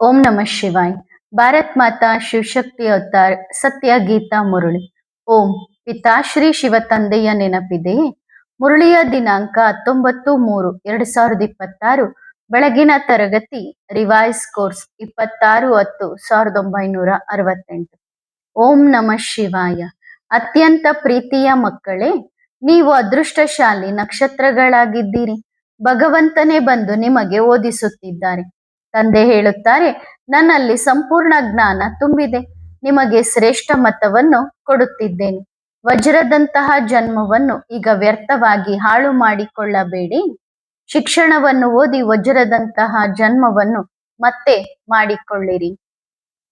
ओम नमः शिवाय। भारत माता ಶಿವಶಕ್ತಿ ಅವತಾರ್ ಸತ್ಯ ಗೀತಾ ಮುರಳಿ. ಓಂ ಪಿತಾಶ್ರೀ ಶಿವ ತಂದೆಯ ನೆನಪಿದೆಯೇ? ಮುರಳಿಯ ದಿನಾಂಕ 19/3/2026. ಬೆಳಗಿನ ತರಗತಿ ರಿವೈಸ್ ಕೋರ್ಸ್ 26/10/1968. ಓಂ ನಮಃ ಶಿವಾಯ. ಅತ್ಯಂತ ಪ್ರೀತಿಯ ಮಕ್ಕಳೇ, ನೀವು ಅದೃಷ್ಟಶಾಲಿ ನಕ್ಷತ್ರಗಳಾಗಿದ್ದೀರಿ. ಭಗವಂತನೇ ಬಂದು ನಿಮಗೆ ಓದಿಸುತ್ತಿದ್ದಾರೆ. ತಂದೆ ಹೇಳುತ್ತಾರೆ, ನನ್ನಲ್ಲಿ ಸಂಪೂರ್ಣ ಜ್ಞಾನ ತುಂಬಿದೆ. ನಿಮಗೆ ಶ್ರೇಷ್ಠ ಮತವನ್ನು ಕೊಡುತ್ತಿದ್ದೇನೆ. ವಜ್ರದಂತಹ ಜನ್ಮವನ್ನು ಈಗ ವ್ಯರ್ಥವಾಗಿ ಹಾಳು ಮಾಡಿಕೊಳ್ಳಬೇಡಿ. ಶಿಕ್ಷಣವನ್ನು ಓದಿ ವಜ್ರದಂತಹ ಜನ್ಮವನ್ನು ಮತ್ತೆ ಮಾಡಿಕೊಳ್ಳಿರಿ.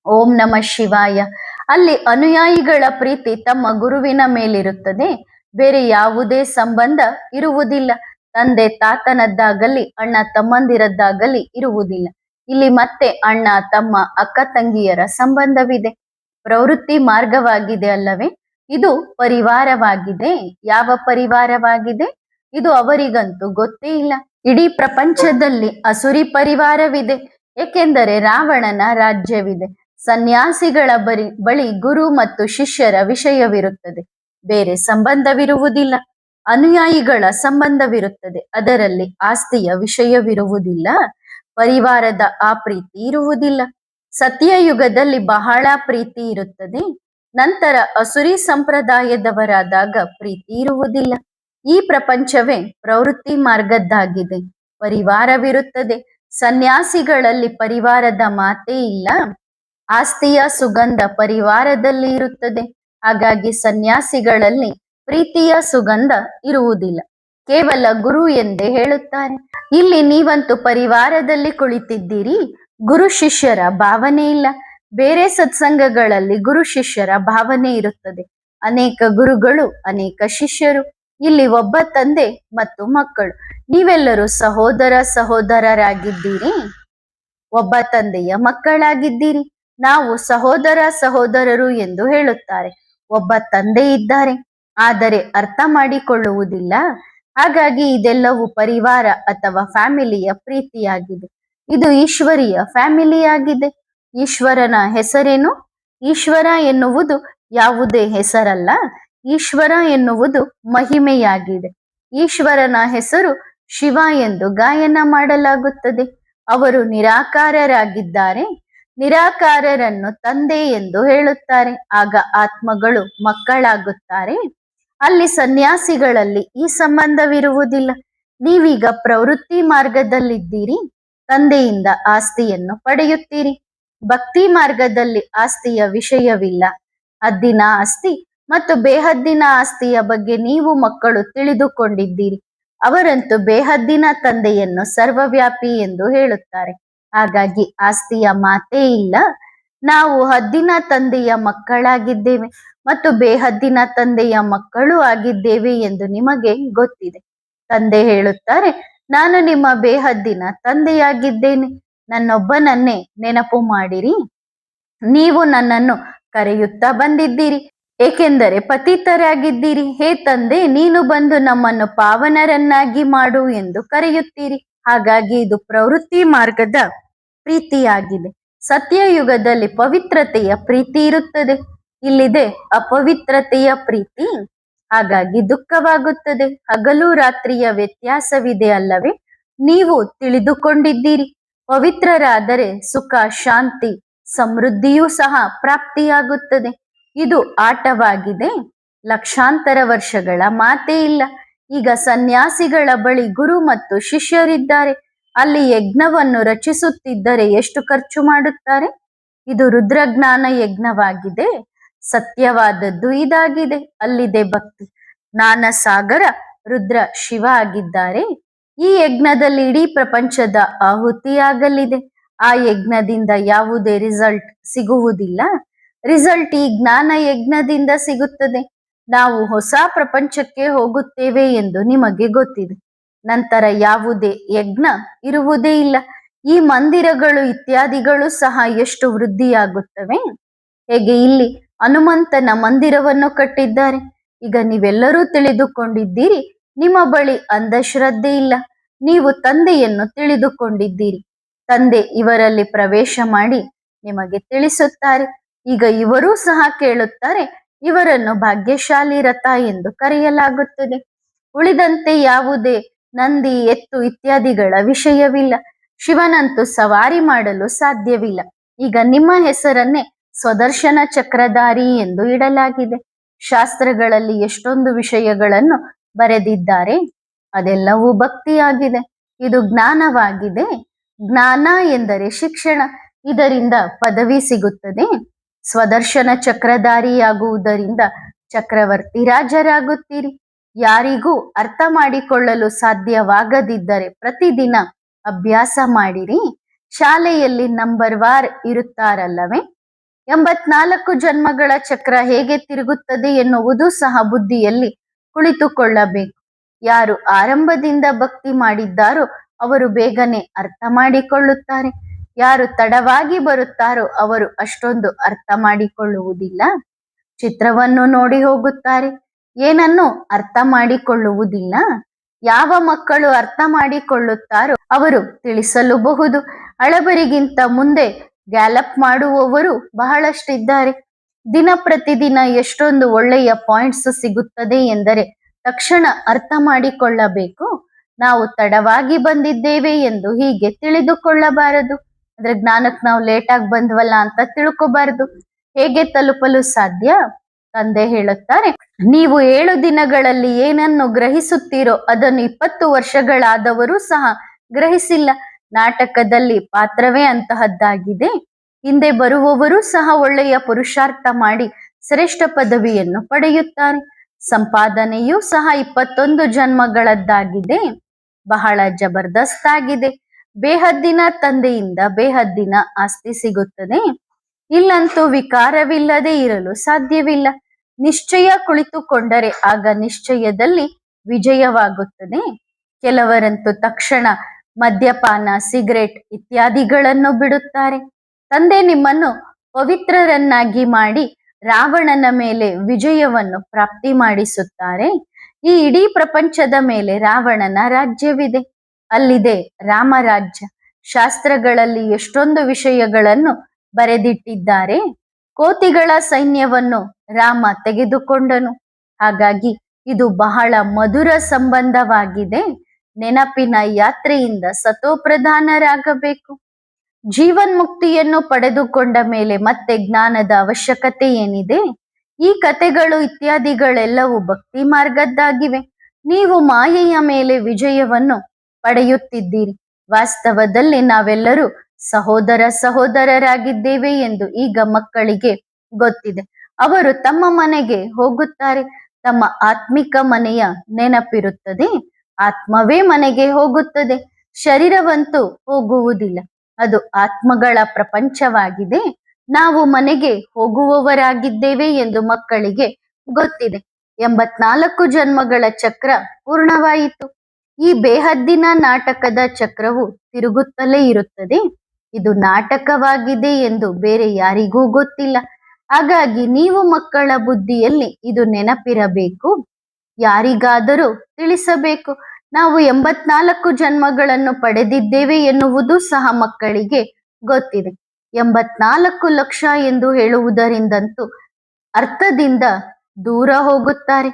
ಓಂ ನಮಃ ಶಿವಾಯ. ಅಲ್ಲಿ ಅನುಯಾಯಿಗಳ ಪ್ರೀತಿ ತಮ್ಮ ಗುರುವಿನ ಮೇಲಿರುತ್ತದೆ. ಬೇರೆ ಯಾವುದೇ ಸಂಬಂಧ ಇರುವುದಿಲ್ಲ. ತಂದೆ ತಾತನದ್ದಾಗಲಿ ಅಣ್ಣ ತಮ್ಮಂದಿರದ್ದಾಗಲಿ ಇರುವುದಿಲ್ಲ. ಇಲ್ಲಿ ಮತ್ತೆ ಅಣ್ಣ ತಮ್ಮ ಅಕ್ಕ ತಂಗಿಯರ ಸಂಬಂಧವಿದೆ. ಪ್ರವೃತ್ತಿ ಮಾರ್ಗವಾಗಿದೆ ಅಲ್ಲವೇ? ಇದು ಪರಿವಾರವಾಗಿದೆ. ಯಾವ ಪರಿವಾರವಾಗಿದೆ? ಇದು ಅವರಿಗಂತೂ ಗೊತ್ತೇ ಇಲ್ಲ. ಇಡೀ ಪ್ರಪಂಚದಲ್ಲಿ ಅಸುರಿ ಪರಿವಾರವಿದೆ. ಏಕೆಂದರೆ ರಾವಣನ ರಾಜ್ಯವಿದೆ. ಸನ್ಯಾಸಿಗಳ ಬಳಿ ಗುರು ಮತ್ತು ಶಿಷ್ಯರ ವಿಷಯವಿರುತ್ತದೆ. ಬೇರೆ ಸಂಬಂಧವಿರುವುದಿಲ್ಲ. ಅನುಯಾಯಿಗಳ ಸಂಬಂಧವಿರುತ್ತದೆ. ಅದರಲ್ಲಿ ಆಸ್ತಿಯ ವಿಷಯವಿರುವುದಿಲ್ಲ. ಪರಿವಾರದ ಆ ಪ್ರೀತಿ ಇರುವುದಿಲ್ಲ. ಸತ್ಯಯುಗದಲ್ಲಿ ಬಹಳ ಪ್ರೀತಿ ಇರುತ್ತದೆ. ನಂತರ ಅಸುರಿ ಸಂಪ್ರದಾಯದವರಾದಾಗ ಪ್ರೀತಿ ಇರುವುದಿಲ್ಲ. ಈ ಪ್ರಪಂಚವೇ ಪ್ರವೃತ್ತಿ ಮಾರ್ಗದ್ದಾಗಿದೆ. ಪರಿವಾರವಿರುತ್ತದೆ. ಸನ್ಯಾಸಿಗಳಲ್ಲಿ ಪರಿವಾರದ ಮಾತೇ ಇಲ್ಲ. ಆಸ್ತಿಯ ಸುಗಂಧ ಪರಿವಾರದಲ್ಲಿ ಇರುತ್ತದೆ. ಹಾಗಾಗಿ ಸನ್ಯಾಸಿಗಳಲ್ಲಿ ಪ್ರೀತಿಯ ಸುಗಂಧ ಇರುವುದಿಲ್ಲ. ಕೇವಲ ಗುರು ಎಂದೇ ಹೇಳುತ್ತಾರೆ. ಇಲ್ಲಿ ನೀವಂತೂ ಪರಿವಾರದಲ್ಲಿ ಕುಳಿತಿದ್ದೀರಿ. ಗುರು ಶಿಷ್ಯರ ಭಾವನೆ ಇಲ್ಲ. ಬೇರೆ ಸತ್ಸಂಗಗಳಲ್ಲಿ ಗುರು ಶಿಷ್ಯರ ಭಾವನೆ ಇರುತ್ತದೆ. ಅನೇಕ ಗುರುಗಳು, ಅನೇಕ ಶಿಷ್ಯರು. ಇಲ್ಲಿ ಒಬ್ಬ ತಂದೆ ಮತ್ತು ಮಕ್ಕಳು. ನೀವೆಲ್ಲರೂ ಸಹೋದರರಾಗಿದ್ದೀರಿ. ಒಬ್ಬ ತಂದೆಯ ಮಕ್ಕಳಾಗಿದ್ದೀರಿ. ನಾವು ಸಹೋದರರು ಎಂದು ಹೇಳುತ್ತಾರೆ. ಒಬ್ಬ ತಂದೆ ಇದ್ದಾರೆ, ಆದರೆ ಅರ್ಥ ಮಾಡಿಕೊಳ್ಳುವುದಿಲ್ಲ. ಹಾಗಾಗಿ ಇದೆಲ್ಲವೂ ಪರಿವಾರ ಅಥವಾ ಫ್ಯಾಮಿಲಿಯ ಪ್ರೀತಿಯಾಗಿದೆ. ಇದು ಈಶ್ವರಿಯ ಫ್ಯಾಮಿಲಿಯಾಗಿದೆ. ಈಶ್ವರನ ಹೆಸರೇನು? ಈಶ್ವರ ಎನ್ನುವುದು ಯಾವುದೇ ಹೆಸರಲ್ಲ. ಈಶ್ವರ ಎನ್ನುವುದು ಮಹಿಮೆಯಾಗಿದೆ. ಈಶ್ವರನ ಹೆಸರು ಶಿವ ಎಂದು ಗಾಯನ ಮಾಡಲಾಗುತ್ತದೆ. ಅವರು ನಿರಾಕಾರರಾಗಿದ್ದಾರೆ. ನಿರಾಕಾರರನ್ನು ತಂದೆ ಎಂದು ಹೇಳುತ್ತಾರೆ. ಆಗ ಆತ್ಮಗಳು ಮಕ್ಕಳಾಗುತ್ತಾರೆ. ಅಲ್ಲಿ ಸನ್ಯಾಸಿಗಳಲ್ಲಿ ಈ ಸಂಬಂಧವಿರುವುದಿಲ್ಲ. ನೀವೀಗ ಪ್ರವೃತ್ತಿ ಮಾರ್ಗದಲ್ಲಿದ್ದೀರಿ. ತಂದೆಯಿಂದ ಆಸ್ತಿಯನ್ನು ಪಡೆಯುತ್ತೀರಿ. ಭಕ್ತಿ ಮಾರ್ಗದಲ್ಲಿ ಆಸ್ತಿಯ ವಿಷಯವಿಲ್ಲ. ಹದ್ದಿನ ಆಸ್ತಿ ಮತ್ತು ಬೇಹದ್ದಿನ ಆಸ್ತಿಯ ಬಗ್ಗೆ ನೀವು ಮಕ್ಕಳು ತಿಳಿದುಕೊಂಡಿದ್ದೀರಿ. ಅವರಂತೂ ಬೇಹದ್ದಿನ ತಂದೆಯನ್ನು ಸರ್ವವ್ಯಾಪಿ ಎಂದು ಹೇಳುತ್ತಾರೆ. ಹಾಗಾಗಿ ಆಸ್ತಿಯ ಮಾತೇ ಇಲ್ಲ. ನಾವು ಹದ್ದಿನ ತಂದೆಯ ಮಕ್ಕಳಾಗಿದ್ದೇವೆ ಮತ್ತು ಬೇಹದ್ದಿನ ತಂದೆಯ ಮಕ್ಕಳು ಆಗಿದ್ದೇವೆ ಎಂದು ನಿಮಗೆ ಗೊತ್ತಿದೆ. ತಂದೆ ಹೇಳುತ್ತಾರೆ, ನಾನು ನಿಮ್ಮ ಬೇಹದ್ದಿನ ತಂದೆಯಾಗಿದ್ದೇನೆ. ನನ್ನೊಬ್ಬನನ್ನೇ ನೆನಪು ಮಾಡಿರಿ. ನೀವು ನನ್ನನ್ನು ಕರೆಯುತ್ತಾ ಬಂದಿದ್ದೀರಿ. ಏಕೆಂದರೆ ಪತಿತರಾಗಿದ್ದೀರಿ. ಹೇ ತಂದೆ, ನೀನು ಬಂದು ನಮ್ಮನ್ನು ಪಾವನರನ್ನಾಗಿ ಮಾಡು ಎಂದು ಕರೆಯುತ್ತೀರಿ. ಹಾಗಾಗಿ ಇದು ಪ್ರವೃತ್ತಿ ಮಾರ್ಗದ ಪ್ರೀತಿಯಾಗಿದೆ. ಸತ್ಯಯುಗದಲ್ಲಿ ಪವಿತ್ರತೆಯ ಪ್ರೀತಿ ಇರುತ್ತದೆ. ಇಲ್ಲಿದೆ ಅಪವಿತ್ರತೆಯ ಪ್ರೀತಿ. ಹಾಗಾಗಿ ದುಃಖವಾಗುತ್ತದೆ. ಹಗಲು ರಾತ್ರಿಯ ವ್ಯತ್ಯಾಸವಿದೆ ಅಲ್ಲವೇ? ನೀವು ತಿಳಿದುಕೊಂಡಿದ್ದೀರಿ. ಪವಿತ್ರರಾದರೆ ಸುಖ, ಶಾಂತಿ, ಸಮೃದ್ಧಿಯೂ ಸಹ ಪ್ರಾಪ್ತಿಯಾಗುತ್ತದೆ. ಇದು ಆಟವಾಗಿದೆ. ಲಕ್ಷಾಂತರ ವರ್ಷಗಳ ಮಾತೇ ಇಲ್ಲ. ಈಗ ಸನ್ಯಾಸಿಗಳ ಬಳಿ ಗುರು ಮತ್ತು ಶಿಷ್ಯರಿದ್ದಾರೆ. ಅಲ್ಲಿ ಯಜ್ಞವನ್ನು ರಚಿಸುತ್ತಿದ್ದರೆ ಎಷ್ಟು ಖರ್ಚು ಮಾಡುತ್ತಾರೆ? ಇದು ರುದ್ರಜ್ಞಾನ ಯಜ್ಞವಾಗಿದೆ. ಸತ್ಯವಾದದ್ದು ಇದಾಗಿದೆ. ಅಲ್ಲಿದೆ ಭಕ್ತಿ. ಜ್ಞಾನ ಸಾಗರ ರುದ್ರ ಶಿವ ಆಗಿದ್ದಾರೆ. ಈ ಯಜ್ಞದಲ್ಲಿ ಇಡೀ ಪ್ರಪಂಚದ ಆಹುತಿಯಾಗಲಿದೆ. ಆ ಯಜ್ಞದಿಂದ ಯಾವುದೇ ರಿಸಲ್ಟ್ ಸಿಗುವುದಿಲ್ಲ. ರಿಸಲ್ಟ್ ಈ ಜ್ಞಾನ ಯಜ್ಞದಿಂದ ಸಿಗುತ್ತದೆ. ನಾವು ಹೊಸ ಪ್ರಪಂಚಕ್ಕೆ ಹೋಗುತ್ತೇವೆ ಎಂದು ನಿಮಗೆ ಗೊತ್ತಿದೆ. ನಂತರ ಯಾವುದೇ ಯಜ್ಞ ಇರುವುದೇ ಇಲ್ಲ. ಈ ಮಂದಿರಗಳು ಇತ್ಯಾದಿಗಳು ಸಹ ಎಷ್ಟು ವೃದ್ಧಿಯಾಗುತ್ತವೆ. ಹೇಗೆ ಇಲ್ಲಿ ಹನುಮಂತನ ಮಂದಿರವನ್ನು ಕಟ್ಟಿದ್ದಾರೆ. ಈಗ ನೀವೆಲ್ಲರೂ ತಿಳಿದುಕೊಂಡಿದ್ದೀರಿ. ನಿಮ್ಮ ಬಳಿ ಅಂಧಶ್ರದ್ಧೆ ಇಲ್ಲ. ನೀವು ತಂದೆಯನ್ನು ತಿಳಿದುಕೊಂಡಿದ್ದೀರಿ. ತಂದೆ ಇವರಲ್ಲಿ ಪ್ರವೇಶ ಮಾಡಿ ನಿಮಗೆ ತಿಳಿಸುತ್ತಾರೆ. ಈಗ ಇವರೂ ಸಹ ಕೇಳುತ್ತಾರೆ. ಇವರನ್ನು ಭಾಗ್ಯಶಾಲಿ ರಥ ಎಂದು ಕರೆಯಲಾಗುತ್ತದೆ. ಉಳಿದಂತೆ ಯಾವುದೇ ನಂದಿ, ಎತ್ತು ಇತ್ಯಾದಿಗಳ ವಿಷಯವಿಲ್ಲ. ಶಿವನಂತೂ ಸವಾರಿ ಮಾಡಲು ಸಾಧ್ಯವಿಲ್ಲ. ಈಗ ನಿಮ್ಮ ಹೆಸರನ್ನೇ ಸ್ವದರ್ಶನ ಚಕ್ರಧಾರಿ ಎಂದು ಇಡಲಾಗಿದೆ. ಶಾಸ್ತ್ರಗಳಲ್ಲಿ ಎಷ್ಟೊಂದು ವಿಷಯಗಳನ್ನು ಬರೆದಿದ್ದಾರೆ. ಅದೆಲ್ಲವೂ ಭಕ್ತಿಯಾಗಿದೆ. ಇದು ಜ್ಞಾನವಾಗಿದೆ. ಜ್ಞಾನ ಎಂದರೆ ಶಿಕ್ಷಣ. ಇದರಿಂದ ಪದವಿ ಸಿಗುತ್ತದೆ. ಸ್ವದರ್ಶನ ಚಕ್ರಧಾರಿಯಾಗುವುದರಿಂದ ಚಕ್ರವರ್ತಿ ರಾಜರಾಗುತ್ತೀರಿ. ಯಾರಿಗೂ ಅರ್ಥ ಮಾಡಿಕೊಳ್ಳಲು ಸಾಧ್ಯವಾಗದಿದ್ದರೆ ಪ್ರತಿದಿನ ಅಭ್ಯಾಸ ಮಾಡಿರಿ. ಶಾಲೆಯಲ್ಲಿ ನಂಬರ್ ವಾರ್ ಇರುತ್ತಾರಲ್ಲವೇ, 84 ಜನ್ಮಗಳ ಚಕ್ರ ಹೇಗೆ ತಿರುಗುತ್ತದೆ ಎನ್ನುವುದು ಸಹ ಬುದ್ಧಿಯಲ್ಲಿ ಕುಳಿತುಕೊಳ್ಳಬೇಕು. ಯಾರು ಆರಂಭದಿಂದ ಭಕ್ತಿ ಮಾಡಿದ್ದಾರೋ ಅವರು ಬೇಗನೆ ಅರ್ಥ ಮಾಡಿಕೊಳ್ಳುತ್ತಾರೆ. ಯಾರು ತಡವಾಗಿ ಬರುತ್ತಾರೋ ಅವರು ಅಷ್ಟೊಂದು ಅರ್ಥ ಮಾಡಿಕೊಳ್ಳುವುದಿಲ್ಲ. ಚಿತ್ರವನ್ನು ನೋಡಿ ಹೋಗುತ್ತಾರೆ, ಏನನ್ನು ಅರ್ಥ ಮಾಡಿಕೊಳ್ಳುವುದಿಲ್ಲ. ಯಾವ ಮಕ್ಕಳು ಅರ್ಥ ಮಾಡಿಕೊಳ್ಳುತ್ತಾರೋ ಅವರು ತಿಳಿಸಲೂಬಹುದು. ಹಳಬರಿಗಿಂತ ಮುಂದೆ ಗ್ಯಾಲಪ್ ಮಾಡುವವರು ಬಹಳಷ್ಟಿದ್ದಾರೆ. ದಿನ ಪ್ರತಿದಿನ ಎಷ್ಟೊಂದು ಒಳ್ಳೆಯ ಪಾಯಿಂಟ್ಸ್ ಸಿಗುತ್ತದೆ ಎಂದರೆ ತಕ್ಷಣ ಅರ್ಥ ಮಾಡಿಕೊಳ್ಳಬೇಕು. ನಾವು ತಡವಾಗಿ ಬಂದಿದ್ದೇವೆ ಎಂದು ಹೀಗೆ ತಿಳಿದುಕೊಳ್ಳಬಾರದು. ಅಂದ್ರೆ ಜ್ಞಾನಕ್ಕೆ ನಾವು ಲೇಟಾಗಿ ಬಂದ್ವಲ್ಲ ಅಂತ ತಿಳ್ಕೋಬಾರದು. ಹೇಗೆ ತಲುಪಲು ಸಾಧ್ಯ? ತಂದೆ ಹೇಳುತ್ತಾರೆ, ನೀವು 7 ದಿನಗಳಲ್ಲಿ ಏನನ್ನು ಗ್ರಹಿಸುತ್ತೀರೋ ಅದನ್ನು 20 ವರ್ಷಗಳಾದವರೂ ಸಹ ಗ್ರಹಿಸಿಲ್ಲ. ನಾಟಕದಲ್ಲಿ ಪಾತ್ರವೇ ಅಂತಹದ್ದಾಗಿದೆ. ಹಿಂದೆ ಬರುವವರೂ ಸಹ ಒಳ್ಳೆಯ ಪುರುಷಾರ್ಥ ಮಾಡಿ ಶ್ರೇಷ್ಠ ಪದವಿಯನ್ನು ಪಡೆಯುತ್ತಾರೆ. ಸಂಪಾದನೆಯೂ ಸಹ 21 ಜನ್ಮಗಳದ್ದಾಗಿದೆ. ಬಹಳ ಜಬರ್ದಸ್ತ್ ಆಗಿದೆ. ಬೇಹದ್ದಿನ ತಂದೆಯಿಂದ ಬೇಹದ್ದಿನ ಆಸ್ತಿ ಸಿಗುತ್ತದೆ. ಇಲ್ಲಂತೂ ವಿಕಾರವಿಲ್ಲದೆ ಇರಲು ಸಾಧ್ಯವಿಲ್ಲ. ನಿಶ್ಚಯ ಕುಳಿತುಕೊಂಡರೆ ಆಗ ನಿಶ್ಚಯದಲ್ಲಿ ವಿಜಯವಾಗುತ್ತದೆ. ಕೆಲವರಂತೂ ತಕ್ಷಣ ಮದ್ಯಪಾನ, ಸಿಗರೆಟ್ ಇತ್ಯಾದಿಗಳನ್ನು ಬಿಡುತ್ತಾರೆ. ತಂದೆ ನಿಮ್ಮನ್ನು ಪವಿತ್ರರನ್ನಾಗಿ ಮಾಡಿ ರಾವಣನ ಮೇಲೆ ವಿಜಯವನ್ನು ಪ್ರಾಪ್ತಿ ಮಾಡಿಸುತ್ತಾರೆ. ಈ ಇಡೀ ಪ್ರಪಂಚದ ಮೇಲೆ ರಾವಣನ ರಾಜ್ಯವಿದೆ. ಅಲ್ಲಿದೆ ರಾಮರಾಜ್ಯ. ಶಾಸ್ತ್ರಗಳಲ್ಲಿ ಎಷ್ಟೊಂದು ವಿಷಯಗಳನ್ನು ಬರೆದಿಟ್ಟಿದ್ದಾರೆ. ಕೋತಿಗಳ ಸೈನ್ಯವನ್ನು ರಾಮ ತೆಗೆದುಕೊಂಡನು. ಹಾಗಾಗಿ ಇದು ಬಹಳ ಮಧುರ ಸಂಬಂಧವಾಗಿದೆ. ನೆನಪಿನ ಯಾತ್ರೆಯಿಂದ ಸತೋಪ್ರಧಾನರಾಗಬೇಕು. ಜೀವನ್ಮುಕ್ತಿಯನ್ನು ಪಡೆದುಕೊಂಡ ಮೇಲೆ ಮತ್ತೆ ಜ್ಞಾನದ ಅವಶ್ಯಕತೆ ಏನಿದೆ? ಈ ಕಥೆಗಳು ಇತ್ಯಾದಿಗಳೆಲ್ಲವೂ ಭಕ್ತಿ ಮಾರ್ಗದ್ದಾಗಿವೆ. ನೀವು ಮಾಯೆಯ ಮೇಲೆ ವಿಜಯವನ್ನು ಪಡೆಯುತ್ತಿದ್ದೀರಿ. ವಾಸ್ತವದಲ್ಲಿ ನಾವೆಲ್ಲರೂ ಸಹೋದರರಾಗಿದ್ದೇವೆ ಎಂದು ಈಗ ಮಕ್ಕಳಿಗೆ ಗೊತ್ತಿದೆ. ಅವರು ತಮ್ಮ ಮನೆಗೆ ಹೋಗುತ್ತಾರೆ. ತಮ್ಮ ಆತ್ಮಿಕ ಮನೆಯ ನೆನಪಿರುತ್ತದೆ. ಆತ್ಮವೇ ಮನೆಗೆ ಹೋಗುತ್ತದೆ. ಶರೀರವಂತೂ ಹೋಗುವುದಿಲ್ಲ. ಅದು ಆತ್ಮಗಳ ಪ್ರಪಂಚವಾಗಿದೆ. ನಾವು ಮನೆಗೆ ಹೋಗುವವರಾಗಿದ್ದೇವೆ ಎಂದು ಮಕ್ಕಳಿಗೆ ಗೊತ್ತಿದೆ. 84 ಜನ್ಮಗಳ ಚಕ್ರ ಪೂರ್ಣವಾಯಿತು. ಈ ಬೇಹದ್ದಿನ ನಾಟಕದ ಚಕ್ರವು ತಿರುಗುತ್ತಲೇ ಇರುತ್ತದೆ. ಇದು ನಾಟಕವಾಗಿದೆ ಎಂದು ಬೇರೆ ಯಾರಿಗೂ ಗೊತ್ತಿಲ್ಲ. ಹಾಗಾಗಿ ನೀವು ಮಕ್ಕಳ ಬುದ್ಧಿಯಲ್ಲಿ ಇದು ನೆನಪಿರಬೇಕು. ಯಾರಿಗಾದರೂ ತಿಳಿಸಬೇಕು. ನಾವು 84 ಜನ್ಮಗಳನ್ನು ಪಡೆದಿದ್ದೇವೆ ಎನ್ನುವುದು ಸಹ ಮಕ್ಕಳಿಗೆ ಗೊತ್ತಿದೆ. 84 ಲಕ್ಷ ಎಂದು ಹೇಳುವುದರಿಂದಂತೂ ಅರ್ಥದಿಂದ ದೂರ ಹೋಗುತ್ತಾರೆ.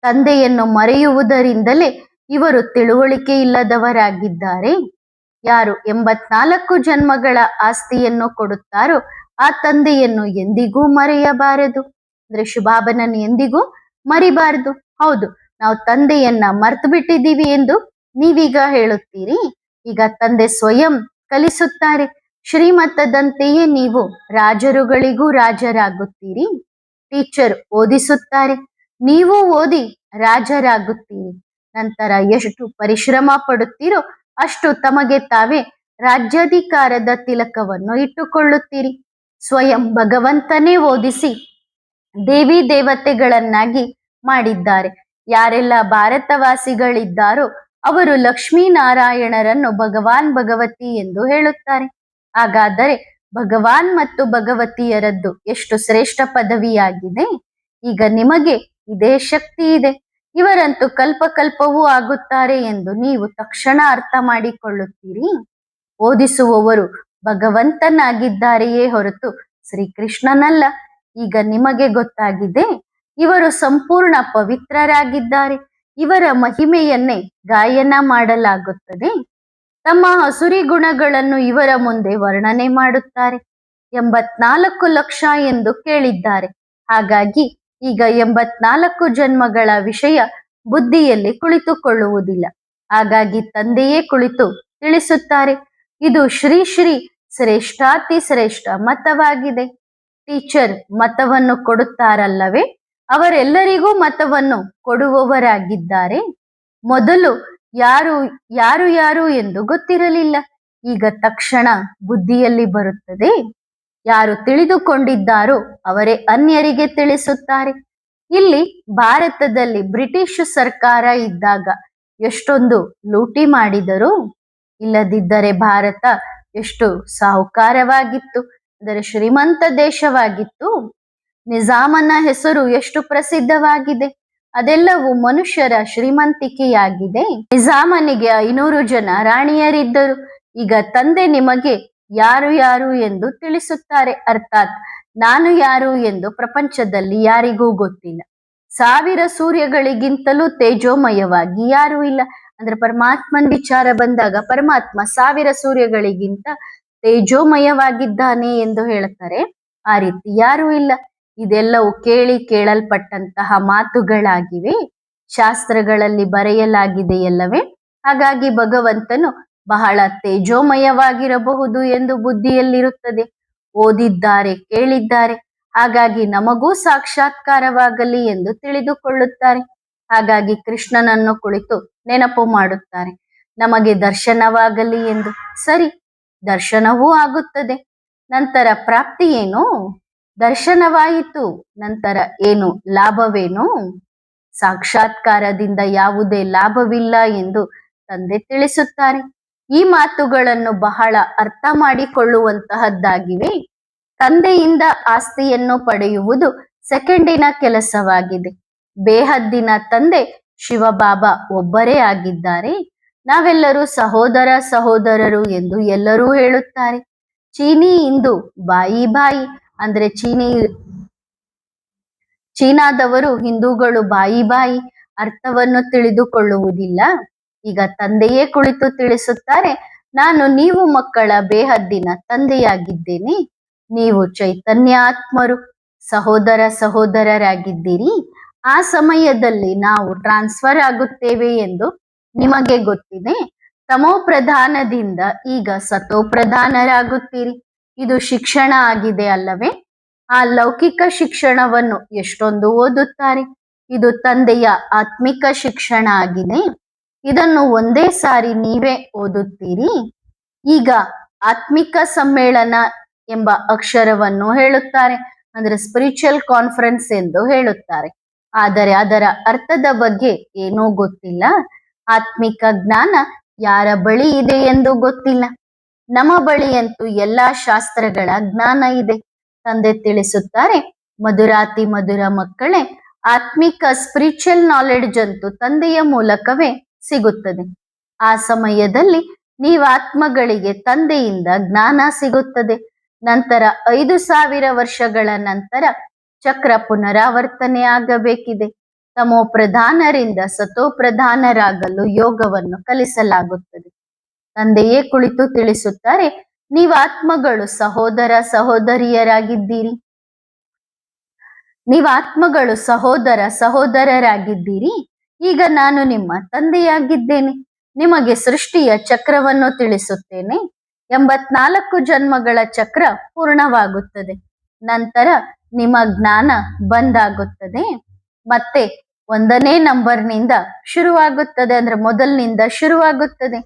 ತಂದೆಯನ್ನು ಮರೆಯುವುದರಿಂದಲೇ ಇವರು ತಿಳುವಳಿಕೆ ಇಲ್ಲದವರಾಗಿದ್ದಾರೆ. ಯಾರು 84 ಜನ್ಮಗಳ ಆಸ್ತಿಯನ್ನು ಕೊಡುತ್ತಾರೋ ಆ ತಂದೆಯನ್ನು ಎಂದಿಗೂ ಮರೆಯಬಾರದು. ಅಂದ್ರೆ ಶುಭಾಬನನ್ನು ಎಂದಿಗೂ ಮರಿಬಾರದು. ಹೌದು, ನಾವು ತಂದೆಯನ್ನ ಮರ್ತು ಬಿಟ್ಟಿದ್ದೀವಿ ಎಂದು ನೀವೀಗ ಹೇಳುತ್ತೀರಿ. ಈಗ ತಂದೆ ಸ್ವಯಂ ಕಲಿಸುತ್ತಾರೆ. ಶ್ರೀಮತದಂತೆಯೇ ನೀವು ರಾಜರುಗಳಿಗೂ ರಾಜರಾಗುತ್ತೀರಿ. ಟೀಚರ್ ಓದಿಸುತ್ತಾರೆ, ನೀವು ಓದಿ ರಾಜರಾಗುತ್ತೀರಿ. ನಂತರ ಎಷ್ಟು ಪರಿಶ್ರಮ ಪಡುತ್ತೀರೋ ಅಷ್ಟು ತಮಗೆ ತಾವೇ ರಾಜ್ಯಾಧಿಕಾರದ ತಿಲಕವನ್ನು ಇಟ್ಟುಕೊಳ್ಳುತ್ತೀರಿ. ಸ್ವಯಂ ಭಗವಂತನೇ ಓದಿಸಿ ದೇವಿ ದೇವತೆಗಳನ್ನಾಗಿ ಮಾಡಿದ್ದಾರೆ. ಯಾರೆಲ್ಲ ಭಾರತವಾಸಿಗಳಿದ್ದಾರೋ ಅವರು ಲಕ್ಷ್ಮೀನಾರಾಯಣರನ್ನು ಭಗವಾನ್ ಭಗವತಿ ಎಂದು ಹೇಳುತ್ತಾರೆ. ಹಾಗಾದರೆ ಭಗವಾನ್ ಮತ್ತು ಭಗವತಿಯರದ್ದು ಎಷ್ಟು ಶ್ರೇಷ್ಠ ಪದವಿಯಾಗಿದೆ. ಈಗ ನಿಮಗೆ ಇದೇ ಶಕ್ತಿ ಇದೆ. ಇವರಂತೂ ಕಲ್ಪಕಲ್ಪವೂ ಆಗುತ್ತಾರೆ ಎಂದು ನೀವು ತಕ್ಷಣ ಅರ್ಥ ಮಾಡಿಕೊಳ್ಳುತ್ತೀರಿ. ಓದಿಸುವವರು ಭಗವಂತನಾಗಿದ್ದಾರೆಯೇ ಹೊರತು ಶ್ರೀಕೃಷ್ಣನಲ್ಲ. ಈಗ ನಿಮಗೆ ಗೊತ್ತಾಗಿದೆ, ಇವರು ಸಂಪೂರ್ಣ ಪವಿತ್ರರಾಗಿದ್ದಾರೆ. ಇವರ ಮಹಿಮೆಯನ್ನೇ ಗಾಯನ ಮಾಡಲಾಗುತ್ತದೆ. ತಮ್ಮ ಹಸುರಿ ಗುಣಗಳನ್ನು ಇವರ ಮುಂದೆ ವರ್ಣನೆ ಮಾಡುತ್ತಾರೆ. 84 ಲಕ್ಷ ಎಂದು ಕೇಳಿದ್ದಾರೆ. ಹಾಗಾಗಿ ಈಗ 84 ಜನ್ಮಗಳ ವಿಷಯ ಬುದ್ಧಿಯಲ್ಲಿ ಕುಳಿತುಕೊಳ್ಳುವುದಿಲ್ಲ. ಹಾಗಾಗಿ ತಂದೆಯೇ ಕುಳಿತು ತಿಳಿಸುತ್ತಾರೆ. ಇದು ಶ್ರೀ ಶ್ರೀ ಶ್ರೇಷ್ಠಾತಿ ಶ್ರೇಷ್ಠ ಮತವಾಗಿದೆ. ಟೀಚರ್ ಮತವನ್ನು ಕೊಡುತ್ತಾರಲ್ಲವೇ, ಅವರೆಲ್ಲರಿಗೂ ಮತವನ್ನು ಕೊಡುವವರಾಗಿದ್ದಾರೆ. ಮೊದಲು ಯಾರು ಯಾರು ಯಾರು ಎಂದು ಗೊತ್ತಿರಲಿಲ್ಲ. ಈಗ ತಕ್ಷಣ ಬುದ್ಧಿಯಲ್ಲಿ ಬರುತ್ತದೆ. ಯಾರು ತಿಳಿದುಕೊಂಡಿದ್ದಾರೋ ಅವರೇ ಅನ್ಯರಿಗೆ ತಿಳಿಸುತ್ತಾರೆ. ಇಲ್ಲಿ ಭಾರತದಲ್ಲಿ ಬ್ರಿಟಿಷ್ ಸರ್ಕಾರ ಇದ್ದಾಗ ಎಷ್ಟೊಂದು ಲೂಟಿ ಮಾಡಿದರು. ಇಲ್ಲದಿದ್ದರೆ ಭಾರತ ಎಷ್ಟು ಸಾಹುಕಾರವಾಗಿತ್ತು, ಅಂದರೆ ಶ್ರೀಮಂತ ದೇಶವಾಗಿತ್ತು. ನಿಜಾಮನ ಹೆಸರು ಎಷ್ಟು ಪ್ರಸಿದ್ಧವಾಗಿದೆ. ಅದೆಲ್ಲವೂ ಮನುಷ್ಯರ ಶ್ರೀಮಂತಿಕೆಯಾಗಿದೆ. ನಿಜಾಮನಿಗೆ 500 ಜನ ರಾಣಿಯರಿದ್ದರು. ಈಗ ತಂದೆ ನಿಮಗೆ ಯಾರು ಯಾರು ಎಂದು ತಿಳಿಸುತ್ತಾರೆ. ಅರ್ಥಾತ್ ನಾನು ಯಾರು ಎಂದು ಪ್ರಪಂಚದಲ್ಲಿ ಯಾರಿಗೂ ಗೊತ್ತಿಲ್ಲ. 1000 ಸೂರ್ಯಗಳಿಗಿಂತಲೂ ತೇಜೋಮಯವಾಗಿ ಯಾರೂ ಇಲ್ಲ. ಅಂದ್ರೆ ಪರಮಾತ್ಮನ ವಿಚಾರ ಬಂದಾಗ ಪರಮಾತ್ಮ 1000 ಸೂರ್ಯಗಳಿಗಿಂತ ತೇಜೋಮಯವಾಗಿದ್ದಾನೆ ಎಂದು ಹೇಳುತ್ತಾರೆ. ಆ ರೀತಿ ಯಾರೂ ಇಲ್ಲ. ಇದೆಲ್ಲವೂ ಕೇಳಲ್ಪಟ್ಟಂತಹ ಮಾತುಗಳಾಗಿವೆ, ಶಾಸ್ತ್ರಗಳಲ್ಲಿ ಬರೆಯಲಾಗಿದೆಯಲ್ಲವೇ. ಹಾಗಾಗಿ ಭಗವಂತನು ಬಹಳ ತೇಜೋಮಯವಾಗಿರಬಹುದು ಎಂದು ಬುದ್ಧಿಯಲ್ಲಿರುತ್ತದೆ. ಓದಿದ್ದಾರೆ, ಕೇಳಿದ್ದಾರೆ, ಹಾಗಾಗಿ ನಮಗೂ ಸಾಕ್ಷಾತ್ಕಾರವಾಗಲಿ ಎಂದು ತಿಳಿದುಕೊಳ್ಳುತ್ತಾರೆ. ಹಾಗಾಗಿ ಕೃಷ್ಣನನ್ನು ಕುಳಿತು ನೆನಪು ಮಾಡುತ್ತಾರೆ, ನಮಗೆ ದರ್ಶನವಾಗಲಿ ಎಂದು. ಸರಿ, ದರ್ಶನವೂ ಆಗುತ್ತದೆ. ನಂತರ ಪ್ರಾಪ್ತಿ ಏನು? ದರ್ಶನವಾಯಿತು, ನಂತರ ಏನು ಲಾಭವೇನು? ಸಾಕ್ಷಾತ್ಕಾರದಿಂದ ಯಾವುದೇ ಲಾಭವಿಲ್ಲ ಎಂದು ತಂದೆ ತಿಳಿಸುತ್ತಾರೆ. ಈ ಮಾತುಗಳನ್ನು ಬಹಳ ಅರ್ಥ ಮಾಡಿಕೊಳ್ಳುವಂತಹದ್ದಾಗಿವೆ. ತಂದೆಯಿಂದ ಆಸ್ತಿಯನ್ನು ಪಡೆಯುವುದು ಸೆಕೆಂಡಿನ ಕೆಲಸವಾಗಿದೆ. ಬೇಹದ್ದಿನ ತಂದೆ ಶಿವಬಾಬಾ ಒಬ್ಬರೇ ಆಗಿದ್ದಾರೆ. ನಾವೆಲ್ಲರೂ ಸಹೋದರ ಸಹೋದರರು ಎಂದು ಎಲ್ಲರೂ ಹೇಳುತ್ತಾರೆ. ಚೀನಿ ಇಂದು ಬಾಯಿ ಬಾಯಿ, ಅಂದ್ರೆ ಚೀನಾದವರು ಹಿಂದೂಗಳು ಬಾಯಿ ಬಾಯಿ ಅರ್ಥವನ್ನು ತಿಳಿದುಕೊಳ್ಳುವುದಿಲ್ಲ. ಈಗ ತಂದೆಯೇ ಕುಳಿತು ತಿಳಿಸುತ್ತಾರೆ, ನಾನು ನೀವು ಮಕ್ಕಳ ಬೇಹದ್ದಿನ ತಂದೆಯಾಗಿದ್ದೇನೆ. ನೀವು ಚೈತನ್ಯ ಆತ್ಮರು, ಸಹೋದರ ಸಹೋದರರಾಗಿದ್ದೀರಿ. ಆ ಸಮಯದಲ್ಲಿ ನಾವು ಟ್ರಾನ್ಸ್ಫರ್ ಆಗುತ್ತೇವೆ ಎಂದು ನಿಮಗೆ ಗೊತ್ತಿದೆ. ತಮೋ ಪ್ರಧಾನದಿಂದ ಈಗ ಸತೋ ಪ್ರಧಾನರಾಗುತ್ತೀರಿ. ಇದು ಶಿಕ್ಷಣ ಆಗಿದೆ ಅಲ್ಲವೇ? ಆ ಲೌಕಿಕ ಶಿಕ್ಷಣವನ್ನು ಎಷ್ಟೊಂದು ಓದುತ್ತಾರೆ. ಇದು ತಂದೆಯ ಆತ್ಮಿಕ ಶಿಕ್ಷಣ ಆಗಿದೆ. ಇದನ್ನು ಒಂದೇ ಸಾರಿ ನೀವೇ ಓದುತ್ತೀರಿ. ಈಗ ಆತ್ಮಿಕ ಸಮ್ಮೇಳನ ಎಂಬ ಅಕ್ಷರವನ್ನು ಹೇಳುತ್ತಾರೆ, ಅಂದ್ರೆ ಸ್ಪಿರಿಚುವಲ್ ಕಾನ್ಫರೆನ್ಸ್ ಎಂದು ಹೇಳುತ್ತಾರೆ. ಆದರೆ ಅದರ ಅರ್ಥದ ಬಗ್ಗೆ ಏನೂ ಗೊತ್ತಿಲ್ಲ. ಆತ್ಮಿಕ ಜ್ಞಾನ ಯಾರ ಬಳಿ ಇದೆ ಎಂದು ಗೊತ್ತಿಲ್ಲ. ನಮ್ಮ ಬಳಿಯಂತೂ ಎಲ್ಲಾ ಶಾಸ್ತ್ರಗಳ ಜ್ಞಾನ ಇದೆ. ತಂದೆ ತಿಳಿಸುತ್ತಾರೆ, ಮಧುರಾತಿ ಮಧುರ ಮಕ್ಕಳೇ, ಆತ್ಮಿಕ ಸ್ಪಿರಿಚುವಲ್ ನಾಲೆಡ್ಜ್ ಅಂತೂ ತಂದೆಯ ಮೂಲಕವೇ ಸಿಗುತ್ತದೆ. ಆ ಸಮಯದಲ್ಲಿ ನೀವು ಆತ್ಮಗಳಿಗೆ ತಂದೆಯಿಂದ ಜ್ಞಾನ ಸಿಗುತ್ತದೆ. ನಂತರ 5000 ವರ್ಷಗಳ ನಂತರ ಚಕ್ರ ಪುನರಾವರ್ತನೆ ಆಗಬೇಕಿದೆ. ತಮೋ ಪ್ರಧಾನರಿಂದ ಸತೋ ಪ್ರಧಾನರಾಗಲು ಯೋಗವನ್ನು ಕಲಿಸಲಾಗುತ್ತದೆ. ತಂದೆಯೇ ಕುಳಿತು ತಿಳಿಸುತ್ತಾರೆ, ನೀವು ಆತ್ಮಗಳು ಸಹೋದರ ಸಹೋದರಿಯರಾಗಿದ್ದೀರಿ. ನೀವು ಆತ್ಮಗಳು ಸಹೋದರ ಸಹೋದರರಾಗಿದ್ದೀರಿ. ಈಗ ನಾನು ನಿಮ್ಮ ತಂದೆಯಾಗಿದ್ದೇನೆ. ನಿಮಗೆ ಸೃಷ್ಟಿಯ ಚಕ್ರವನ್ನು ತಿಳಿಸುತ್ತೇನೆ. 84 ಜನ್ಮಗಳ ಚಕ್ರ ಪೂರ್ಣವಾಗುತ್ತದೆ. ನಂತರ ನಿಮ್ಮ ಜ್ಞಾನ ಬಂದಾಗುತ್ತದೆ. ಮತ್ತೆ 1ನೇ ನಂಬರ್ನಿಂದ ಶುರುವಾಗುತ್ತದೆ, ಅಂದ್ರೆ ಮೊದಲಿನಿಂದ ಶುರುವಾಗುತ್ತದೆ.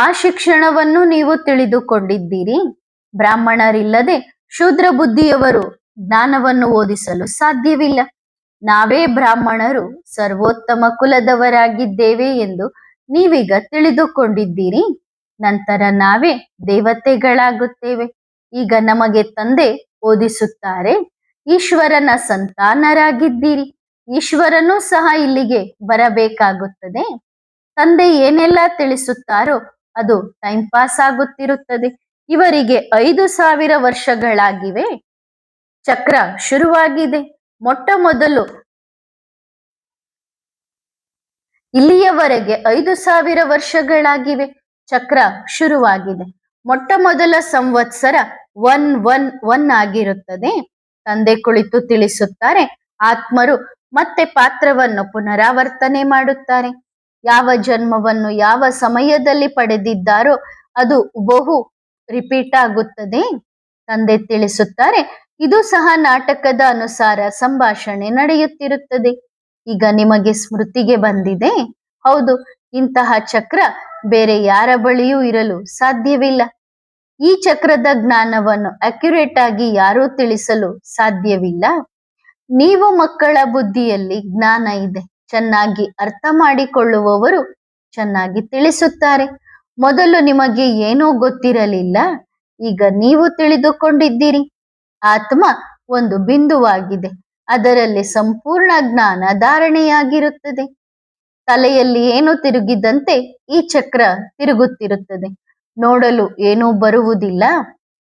ಆ ಶಿಕ್ಷಣವನ್ನು ನೀವು ತಿಳಿದುಕೊಂಡಿದ್ದೀರಿ. ಬ್ರಾಹ್ಮಣರಿಲ್ಲದೆ ಶೂದ್ರ ಬುದ್ಧಿಯವರು ಜ್ಞಾನವನ್ನು ಓದಿಸಲು ಸಾಧ್ಯವಿಲ್ಲ. ನಾವೇ ಬ್ರಾಹ್ಮಣರು ಸರ್ವೋತ್ತಮ ಕುಲದವರಾಗಿದ್ದೇವೆ ಎಂದು ನೀವೀಗ ತಿಳಿದುಕೊಂಡಿದ್ದೀರಿ. ನಂತರ ನಾವೇ ದೇವತೆಗಳಾಗುತ್ತೇವೆ. ಈಗ ನಮಗೆ ತಂದೆ ಓದಿಸುತ್ತಾರೆ, ಈಶ್ವರನ ಸಂತಾನರಾಗಿದ್ದೀರಿ. ಈಶ್ವರನೂ ಸಹ ಇಲ್ಲಿಗೆ ಬರಬೇಕಾಗುತ್ತದೆ. ತಂದೆ ಏನೆಲ್ಲ ತಿಳಿಸುತ್ತಾರೋ ಅದು ಟೈಮ್ ಪಾಸ್ ಆಗುತ್ತಿರುತ್ತದೆ. ಇವರಿಗೆ 5,000 ವರ್ಷಗಳಾಗಿವೆ. ಚಕ್ರ ಶುರುವಾಗಿದೆ. ಮೊಟ್ಟ ಮೊದಲು ಇಲ್ಲಿಯವರೆಗೆ 5,000 ವರ್ಷಗಳಾಗಿವೆ. ಚಕ್ರ ಶುರುವಾಗಿದೆ. ಮೊಟ್ಟ ಮೊದಲ ಸಂವತ್ಸರ 111 ಆಗಿರುತ್ತದೆ. ತಂದೆ ಕುಳಿತು ತಿಳಿಸುತ್ತಾರೆ, ಆತ್ಮರು ಮತ್ತೆ ಪಾತ್ರವನ್ನು ಪುನರಾವರ್ತನೆ ಮಾಡುತ್ತಾರೆ. ಯಾವ ಜನ್ಮವನ್ನು ಯಾವ ಸಮಯದಲ್ಲಿ ಪಡೆದಿದ್ದಾರೋ ಅದು ಬಹು ರಿಪೀಟ್ ಆಗುತ್ತದೆ. ತಂದೆ ತಿಳಿಸುತ್ತಾರೆ, ಇದು ಸಹ ನಾಟಕದ ಅನುಸಾರ ಸಂಭಾಷಣೆ ನಡೆಯುತ್ತಿರುತ್ತದೆ. ಈಗ ನಿಮಗೆ ಸ್ಮೃತಿಗೆ ಬಂದಿದೆ. ಹೌದು, ಇಂತಹ ಚಕ್ರ ಬೇರೆ ಯಾರ ಬಳಿಯೂ ಇರಲು ಸಾಧ್ಯವಿಲ್ಲ. ಈ ಚಕ್ರದ ಜ್ಞಾನವನ್ನು ಅಕ್ಯುರೇಟ್ ಆಗಿ ಯಾರೂ ತಿಳಿಸಲು ಸಾಧ್ಯವಿಲ್ಲ. ನೀವು ಮಕ್ಕಳ ಬುದ್ಧಿಯಲ್ಲಿ ಜ್ಞಾನ ಇದೆ, ಚೆನ್ನಾಗಿ ಅರ್ಥ ಮಾಡಿಕೊಳ್ಳುವವರು ಚೆನ್ನಾಗಿ ತಿಳಿಸುತ್ತಾರೆ. ಮೊದಲು ನಿಮಗೆ ಏನೂ ಗೊತ್ತಿರಲಿಲ್ಲ, ಈಗ ನೀವು ತಿಳಿದುಕೊಂಡಿದ್ದೀರಿ. ಆತ್ಮ ಒಂದು ಬಿಂದುವಾಗಿದೆ, ಅದರಲ್ಲಿ ಸಂಪೂರ್ಣ ಜ್ಞಾನ ಧಾರಣೆಯಾಗಿರುತ್ತದೆ. ತಲೆಯಲ್ಲಿ ಏನು ತಿರುಗಿದಂತೆ ಈ ಚಕ್ರ ತಿರುಗುತ್ತಿರುತ್ತದೆ. ನೋಡಲು ಏನೂ ಬರುವುದಿಲ್ಲ.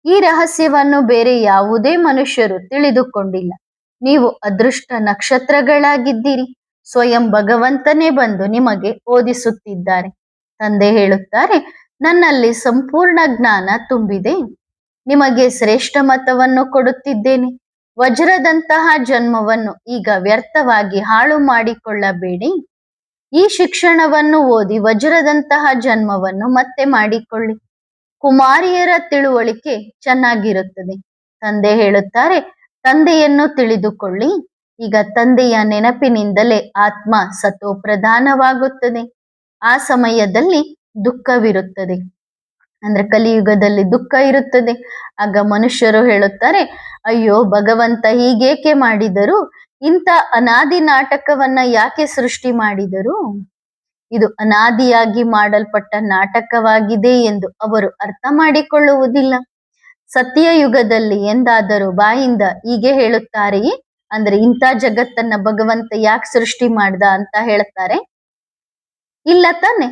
ಈ ರಹಸ್ಯವನ್ನು ಬೇರೆ ಯಾವುದೇ ಮನುಷ್ಯರು ತಿಳಿದುಕೊಂಡಿಲ್ಲ. ನೀವು ಅದೃಷ್ಟ ನಕ್ಷತ್ರಗಳಾಗಿದ್ದೀರಿ. ಸ್ವಯಂ ಭಗವಂತನೇ ಬಂದು ನಿಮಗೆ ಓದಿಸುತ್ತಿದ್ದಾರೆ. ತಂದೆ ಹೇಳುತ್ತಾರೆ, ನನ್ನಲ್ಲಿ ಸಂಪೂರ್ಣ ಜ್ಞಾನ ತುಂಬಿದೆ. ನಿಮಗೆ ಶ್ರೇಷ್ಠ ಮತವನ್ನು ಕೊಡುತ್ತಿದ್ದೇನೆ. ವಜ್ರದಂತಹ ಜನ್ಮವನ್ನು ಈಗ ವ್ಯರ್ಥವಾಗಿ ಹಾಳು ಮಾಡಿಕೊಳ್ಳಬೇಡಿ. ಈ ಶಿಕ್ಷಣವನ್ನು ಓದಿ ವಜ್ರದಂತಹ ಜನ್ಮವನ್ನು ಮತ್ತೆ ಮಾಡಿಕೊಳ್ಳಿ. ಕುಮಾರಿಯರ ತಿಳುವಳಿಕೆ ಚೆನ್ನಾಗಿರುತ್ತದೆ. ತಂದೆ ಹೇಳುತ್ತಾರೆ, ತಂದೆಯನ್ನು ತಿಳಿದುಕೊಳ್ಳಿ. ಈಗ ತಂದೆಯ ನೆನಪಿನಿಂದಲೇ ಆತ್ಮ ಸತೋಪ್ರಧಾನವಾಗುತ್ತದೆ. ಆ ಸಮಯದಲ್ಲಿ ದುಃಖವಿರುತ್ತದೆ. ಅಂದ್ರೆ ಕಲಿಯುಗದಲ್ಲಿ ದುಃಖ ಇರುತ್ತದೆ. ಆಗ ಮನುಷ್ಯರು ಹೇಳುತ್ತಾರೆ, ಅಯ್ಯೋ ಭಗವಂತ ಹೀಗೇಕೆ ಮಾಡಿದರು, ಇಂಥ ಅನಾದಿ ನಾಟಕವನ್ನ ಯಾಕೆ ಸೃಷ್ಟಿ ಮಾಡಿದರು? ಇದು ಅನಾದಿಯಾಗಿ ಮಾಡಲ್ಪಟ್ಟ ನಾಟಕವಾಗಿದೆ ಎಂದು ಅವರು ಅರ್ಥ ಮಾಡಿಕೊಳ್ಳುವುದಿಲ್ಲ. ಸತ್ಯಯುಗದಲ್ಲಿ ಎಂದಾದರೂ ಬಾಯಿಂದ ಹೀಗೆ ಹೇಳುತ್ತಾರೆಯೇ? ಅಂದ್ರೆ ಇಂಥ ಜಗತ್ತನ್ನ ಭಗವಂತ ಯಾಕೆ ಸೃಷ್ಟಿ ಮಾಡ್ದ ಅಂತ ಹೇಳ್ತಾರೆ? ಇಲ್ಲ ತಾನೆ.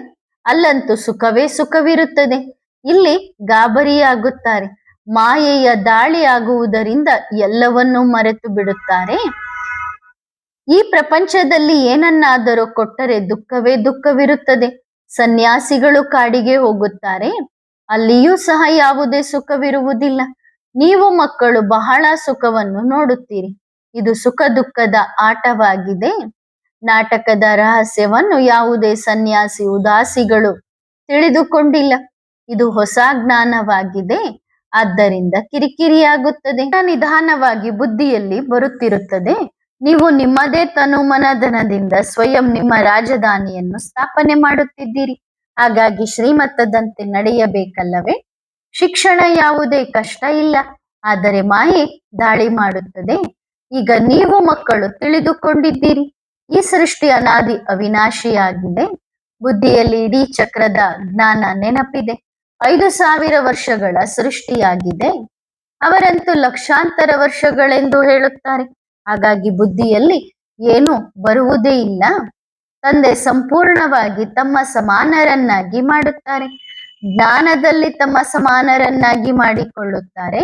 ಅಲ್ಲಂತೂ ಸುಖವೇ ಸುಖವಿರುತ್ತದೆ. ಇಲ್ಲಿ ಗಾಬರಿಯಾಗುತ್ತಾರೆ. ಮಾಯೆಯ ದಾಳಿ ಆಗುವುದರಿಂದ ಎಲ್ಲವನ್ನೂ ಮರೆತು ಬಿಡುತ್ತಾರೆ. ಈ ಪ್ರಪಂಚದಲ್ಲಿ ಏನನ್ನಾದರೂ ಕೊಟ್ಟರೆ ದುಃಖವೇ ದುಃಖವಿರುತ್ತದೆ. ಸನ್ಯಾಸಿಗಳು ಕಾಡಿಗೆ ಹೋಗುತ್ತಾರೆ, ಅಲ್ಲಿಯೂ ಸಹ ಯಾವುದೇ ಸುಖವಿರುವುದಿಲ್ಲ. ನೀವು ಮಕ್ಕಳು ಬಹಳ ಸುಖವನ್ನು ನೋಡುತ್ತೀರಿ. ಇದು ಸುಖ ದುಃಖದ ಆಟವಾಗಿದೆ. ನಾಟಕದ ರಹಸ್ಯವನ್ನು ಯಾವುದೇ ಸನ್ಯಾಸಿ ಉದಾಸಿಗಳು ತಿಳಿದುಕೊಂಡಿಲ್ಲ. ಇದು ಹೊಸ ಜ್ಞಾನವಾಗಿದೆ. ಆದ್ದರಿಂದ ಕಿರಿಕಿರಿಯಾಗುತ್ತದೆ. ನಿಧಾನವಾಗಿ ಬುದ್ಧಿಯಲ್ಲಿ ಬರುತ್ತಿರುತ್ತದೆ. ನೀವು ನಿಮ್ಮದೇ ತನುಮನಧನದಿಂದ ಸ್ವಯಂ ನಿಮ್ಮ ರಾಜಧಾನಿಯನ್ನು ಸ್ಥಾಪನೆ ಮಾಡುತ್ತಿದ್ದೀರಿ. ಹಾಗಾಗಿ ಶ್ರೀಮತದಂತೆ ನಡೆಯಬೇಕಲ್ಲವೇ? ಶಿಕ್ಷಣ ಯಾವುದೇ ಕಷ್ಟ ಇಲ್ಲ, ಆದರೆ ಮಾಯೆ ದಾಳಿ ಮಾಡುತ್ತದೆ. ಈಗ ನೀವು ಮಕ್ಕಳು ತಿಳಿದುಕೊಂಡಿದ್ದೀರಿ, ಈ ಸೃಷ್ಟಿ ಅನಾದಿ ಅವಿನಾಶಿಯಾಗಿದೆ. ಬುದ್ಧಿಯಲ್ಲಿ ಇಡೀ ಚಕ್ರದ ಜ್ಞಾನ ನೆನಪಿದೆ. 5,000 ವರ್ಷಗಳ ಸೃಷ್ಟಿಯಾಗಿದೆ. ಅವರಂತೂ ಲಕ್ಷಾಂತರ ವರ್ಷಗಳೆಂದು ಹೇಳುತ್ತಾರೆ. ಹಾಗಾಗಿ ಬುದ್ಧಿಯಲ್ಲಿ ಏನು ಬರುವುದೇ ಇಲ್ಲ. ತಂದೆ ಸಂಪೂರ್ಣವಾಗಿ ತಮ್ಮ ಸಮಾನರನ್ನಾಗಿ ಮಾಡುತ್ತಾರೆ. ಜ್ಞಾನದಲ್ಲಿ ತಮ್ಮ ಸಮಾನರನ್ನಾಗಿ ಮಾಡಿಕೊಳ್ಳುತ್ತಾರೆ.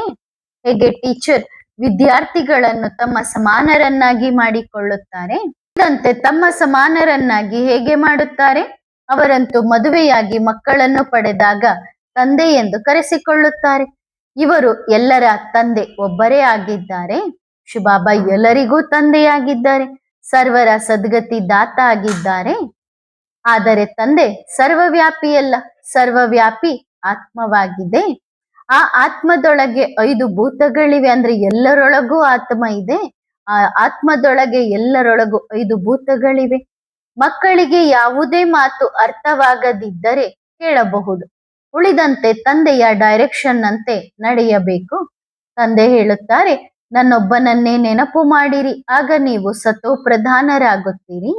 ಹೇಗೆ ಟೀಚರ್ ವಿದ್ಯಾರ್ಥಿಗಳನ್ನು ತಮ್ಮ ಸಮಾನರನ್ನಾಗಿ ಮಾಡಿಕೊಳ್ಳುತ್ತಾರೆ, ಇದಂತೆ ತಮ್ಮ ಸಮಾನರನ್ನಾಗಿ ಹೇಗೆ ಮಾಡುತ್ತಾರೆ? ಅವರಂತೂ ಮದುವೆಯಾಗಿ ಮಕ್ಕಳನ್ನು ಪಡೆದಾಗ ತಂದೆ ಎಂದು ಕರೆಸಿಕೊಳ್ಳುತ್ತಾರೆ. ಇವರು ಎಲ್ಲರ ತಂದೆ ಒಬ್ಬರೇ ಆಗಿದ್ದಾರೆ. ಶಿವಬಾಬಾ ಎಲ್ಲರಿಗೂ ತಂದೆಯಾಗಿದ್ದಾರೆ. ಸರ್ವರ ಸದ್ಗತಿ ದಾತ ಆಗಿದ್ದಾರೆ. ಆದರೆ ತಂದೆ ಸರ್ವವ್ಯಾಪಿಯಲ್ಲ, ಸರ್ವವ್ಯಾಪಿ ಆತ್ಮವಾಗಿದೆ. ಆ ಆತ್ಮದೊಳಗೆ 5 ಭೂತಗಳಿವೆ. ಅಂದ್ರೆ ಎಲ್ಲರೊಳಗೂ ಆತ್ಮ ಇದೆ. ಆ ಆತ್ಮದೊಳಗೆ ಎಲ್ಲರೊಳಗೂ 5 ಭೂತಗಳಿವೆ. ಮಕ್ಕಳಿಗೆ ಯಾವುದೇ ಮಾತು ಅರ್ಥವಾಗದಿದ್ದರೆ ಕೇಳಬಹುದು. ಉಳಿದಂತೆ ತಂದೆಯ ಡೈರೆಕ್ಷನ್ ಅಂತೆ ನಡೆಯಬೇಕು. ತಂದೆ ಹೇಳುತ್ತಾರೆ, ನನ್ನೊಬ್ಬನನ್ನೇ ನೆನಪು ಮಾಡಿರಿ, ಆಗ ನೀವು ಸತೋ ಪ್ರಧಾನರಾಗುತ್ತೀರಿ.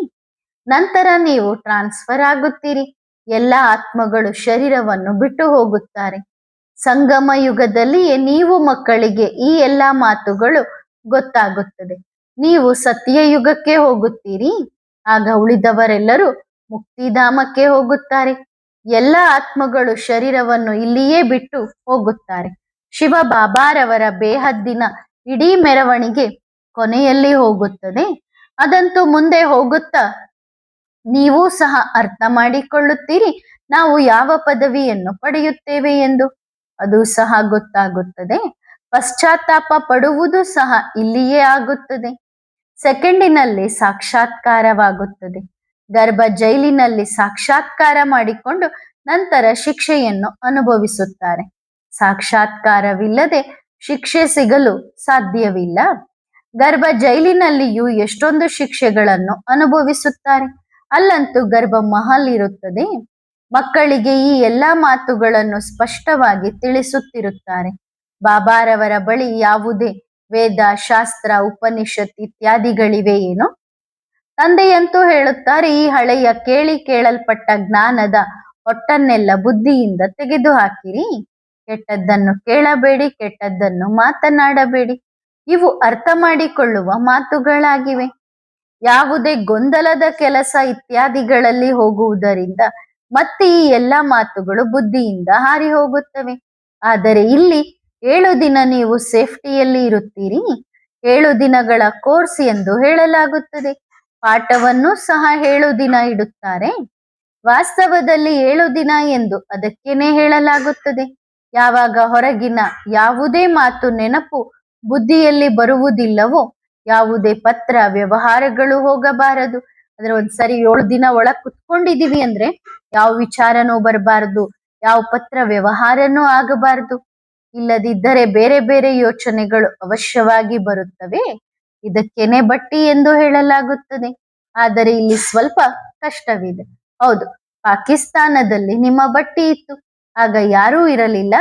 ನಂತರ ನೀವು ಟ್ರಾನ್ಸ್ಫರ್ ಆಗುತ್ತೀರಿ. ಎಲ್ಲ ಆತ್ಮಗಳು ಶರೀರವನ್ನು ಬಿಟ್ಟು ಹೋಗುತ್ತಾರೆ. ಸಂಗಮ ಯುಗದಲ್ಲಿಯೇ ನೀವು ಮಕ್ಕಳಿಗೆ ಈ ಎಲ್ಲ ಮಾತುಗಳು ಗೊತ್ತಾಗುತ್ತದೆ. ನೀವು ಸತ್ಯಯುಗಕ್ಕೆ ಹೋಗುತ್ತೀರಿ. ಆಗ ಉಳಿದವರೆಲ್ಲರೂ ಮುಕ್ತಿಧಾಮಕ್ಕೆ ಹೋಗುತ್ತಾರೆ. ಎಲ್ಲ ಆತ್ಮಗಳು ಶರೀರವನ್ನು ಇಲ್ಲಿಯೇ ಬಿಟ್ಟು ಹೋಗುತ್ತಾರೆ. ಶಿವ ಬಾಬಾರವರ ಬೇಹದ್ದಿನ ಇಡೀ ಮೆರವಣಿಗೆ ಕೊನೆಯಲ್ಲಿ ಹೋಗುತ್ತದೆ. ಅದಂತೂ ಮುಂದೆ ಹೋಗುತ್ತಾ ನೀವು ಸಹ ಅರ್ಥ ಮಾಡಿಕೊಳ್ಳುತ್ತೀರಿ ನಾವು ಯಾವ ಪದವಿಯನ್ನು ಪಡೆಯುತ್ತೇವೆ ಎಂದು. ಅದು ಸಹ ಗೊತ್ತಾಗುತ್ತದೆ. ಪಶ್ಚಾತ್ತಾಪ ಪಡುವುದು ಸಹ ಇಲ್ಲಿಯೇ ಆಗುತ್ತದೆ. ಸೆಕೆಂಡಿನಲ್ಲಿ ಸಾಕ್ಷಾತ್ಕಾರವಾಗುತ್ತದೆ. ಗರ್ಭ ಜೈಲಿನಲ್ಲಿ ಸಾಕ್ಷಾತ್ಕಾರ ಮಾಡಿಕೊಂಡು ನಂತರ ಶಿಕ್ಷೆಯನ್ನು ಅನುಭವಿಸುತ್ತಾರೆ. ಸಾಕ್ಷಾತ್ಕಾರವಿಲ್ಲದೆ ಶಿಕ್ಷೆ ಸಿಗಲು ಸಾಧ್ಯವಿಲ್ಲ. ಗರ್ಭ ಜೈಲಿನಲ್ಲಿಯೂ ಎಷ್ಟೊಂದು ಶಿಕ್ಷೆಗಳನ್ನು ಅನುಭವಿಸುತ್ತಾರೆ. ಅಲ್ಲಂತೂ ಗರ್ಭ ಮಹಲ್ ಇರುತ್ತದೆ. ಮಕ್ಕಳಿಗೆ ಈ ಎಲ್ಲಾ ಮಾತುಗಳನ್ನು ಸ್ಪಷ್ಟವಾಗಿ ತಿಳಿಸುತ್ತಿರುತ್ತಾರೆ. ಬಾಬಾರವರ ಬಳಿ ಯಾವುದೇ ವೇದ, ಶಾಸ್ತ್ರ, ಉಪನಿಷತ್ ಇತ್ಯಾದಿಗಳಿವೆ ಏನು? ತಂದೆಯಂತೂ ಹೇಳುತ್ತಾರೆ, ಈ ಹಳೆಯ ಕೇಳಲ್ಪಟ್ಟ ಜ್ಞಾನದ ಹೊಟ್ಟನ್ನೆಲ್ಲ ಬುದ್ಧಿಯಿಂದ ತೆಗೆದು ಹಾಕಿರಿ. ಕೆಟ್ಟದ್ದನ್ನು ಕೇಳಬೇಡಿ, ಕೆಟ್ಟದ್ದನ್ನು ಮಾತನಾಡಬೇಡಿ. ಇವು ಅರ್ಥ ಮಾಡಿಕೊಳ್ಳುವ ಮಾತುಗಳಾಗಿವೆ. ಯಾವುದೇ ಗೊಂದಲದ ಕೆಲಸ ಇತ್ಯಾದಿಗಳಲ್ಲಿ ಹೋಗುವುದರಿಂದ ಮತ್ತೆ ಈ ಎಲ್ಲ ಮಾತುಗಳು ಬುದ್ಧಿಯಿಂದ ಹಾರಿ ಹೋಗುತ್ತವೆ. ಆದರೆ ಇಲ್ಲಿ 7 ದಿನ ನೀವು ಸೇಫ್ಟಿಯಲ್ಲಿ ಇರುತ್ತೀರಿ. 7 ದಿನಗಳ ಕೋರ್ಸ್ ಎಂದು ಹೇಳಲಾಗುತ್ತದೆ. ಪಾಠವನ್ನು ಸಹ 7 ದಿನ ಇಡುತ್ತಾರೆ. ವಾಸ್ತವದಲ್ಲಿ 7 ದಿನ ಎಂದು ಅದಕ್ಕೇನೆ ಹೇಳಲಾಗುತ್ತದೆ. ಯಾವಾಗ ಹೊರಗಿನ ಯಾವುದೇ ಮಾತು ನೆನಪು ಬುದ್ಧಿಯಲ್ಲಿ ಬರುವುದಿಲ್ಲವೋ ಯಾವುದೇ ಪತ್ರ ವ್ಯವಹಾರಗಳು ಹೋಗಬಾರದು. ಅಂದ್ರೆ ಒಂದ್ಸರಿ 7 ದಿನ ಒಳಗ್ ಕುತ್ಕೊಂಡಿದೀವಿ ಅಂದ್ರೆ ಯಾವ ವಿಚಾರನೂ ಬರಬಾರದು, ಯಾವ ಪತ್ರ ವ್ಯವಹಾರನೂ ಆಗಬಾರದು. ಇಲ್ಲದಿದ್ದರೆ ಬೇರೆ ಬೇರೆ ಯೋಚನೆಗಳು ಅವಶ್ಯವಾಗಿ ಬರುತ್ತವೆ. ಇದಕ್ಕೇನೆ ಬಟ್ಟಿ ಎಂದು ಹೇಳಲಾಗುತ್ತದೆ. ಆದರೆ ಇಲ್ಲಿ ಸ್ವಲ್ಪ ಕಷ್ಟವಿದೆ. ಹೌದು, ಪಾಕಿಸ್ತಾನದಲ್ಲಿ ನಿಮ್ಮ ಬಟ್ಟಿ ಇತ್ತು, ಆಗ ಯಾರೂ ಇರಲಿಲ್ಲ.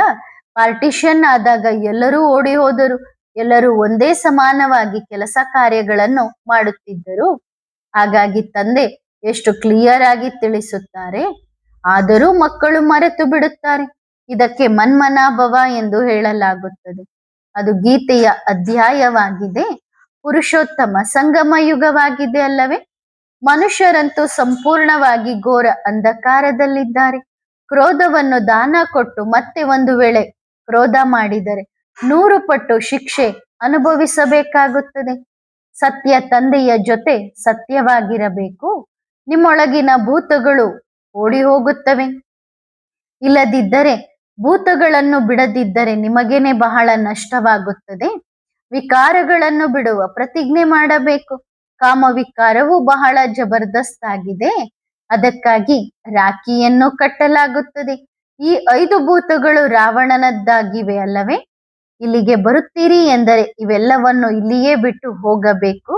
ಪಾರ್ಟಿಷನ್ ಆದಾಗ ಎಲ್ಲರೂ ಓಡಿ ಹೋದರು. ಎಲ್ಲರೂ ಒಂದೇ ಸಮಾನವಾಗಿ ಕೆಲಸ ಕಾರ್ಯಗಳನ್ನು ಮಾಡುತ್ತಿದ್ದರು. ಹಾಗಾಗಿ ತಂದೆ ಎಷ್ಟು ಕ್ಲಿಯರ್ ಆಗಿ ತಿಳಿಸುತ್ತಾರೆ. ಆದರೂ ಮಕ್ಕಳು ಮರೆತು ಬಿಡುತ್ತಾರೆ. ಇದಕ್ಕೆ ಮನ್ಮನಾಭವ ಎಂದು ಹೇಳಲಾಗುತ್ತದೆ. ಅದು ಗೀತೆಯ ಅಧ್ಯಾಯವಾಗಿದೆ. ಪುರುಷೋತ್ತಮ ಸಂಗಮ ಯುಗವಾಗಿದೆ ಅಲ್ಲವೇ? ಮನುಷ್ಯರಂತೂ ಸಂಪೂರ್ಣವಾಗಿ ಘೋರ ಅಂಧಕಾರದಲ್ಲಿದ್ದಾರೆ. ಕ್ರೋಧವನ್ನು ದಾನ ಕೊಟ್ಟು ಮತ್ತೆ ಒಂದು ವೇಳೆ ಕ್ರೋಧ ಮಾಡಿದರೆ 100 ಪಟ್ಟು ಶಿಕ್ಷೆ ಅನುಭವಿಸಬೇಕಾಗುತ್ತದೆ. ಸತ್ಯ ತಂದೆಯ ಜೊತೆ ಸತ್ಯವಾಗಿರಬೇಕು. ನಿಮ್ಮೊಳಗಿನ ಭೂತಗಳು ಓಡಿ ಹೋಗುತ್ತವೆ. ಇಲ್ಲದಿದ್ದರೆ ಭೂತಗಳನ್ನು ಬಿಡದಿದ್ದರೆ ನಿಮಗೇನೆ ಬಹಳ ನಷ್ಟವಾಗುತ್ತದೆ. ವಿಕಾರಗಳನ್ನು ಬಿಡುವ ಪ್ರತಿಜ್ಞೆ ಮಾಡಬೇಕು. ಕಾಮವಿಕಾರವು ಬಹಳ ಜಬರ್ದಸ್ತ್ ಆಗಿದೆ. ಅದಕ್ಕಾಗಿ ರಾಖಿಯನ್ನು ಕಟ್ಟಲಾಗುತ್ತದೆ. ಈ 5 ಭೂತಗಳು ರಾವಣನದ್ದಾಗಿವೆ ಅಲ್ಲವೇ? ಇಲ್ಲಿಗೆ ಬರುತ್ತೀರಿ ಎಂದರೆ ಇವೆಲ್ಲವನ್ನು ಇಲ್ಲಿಯೇ ಬಿಟ್ಟು ಹೋಗಬೇಕು.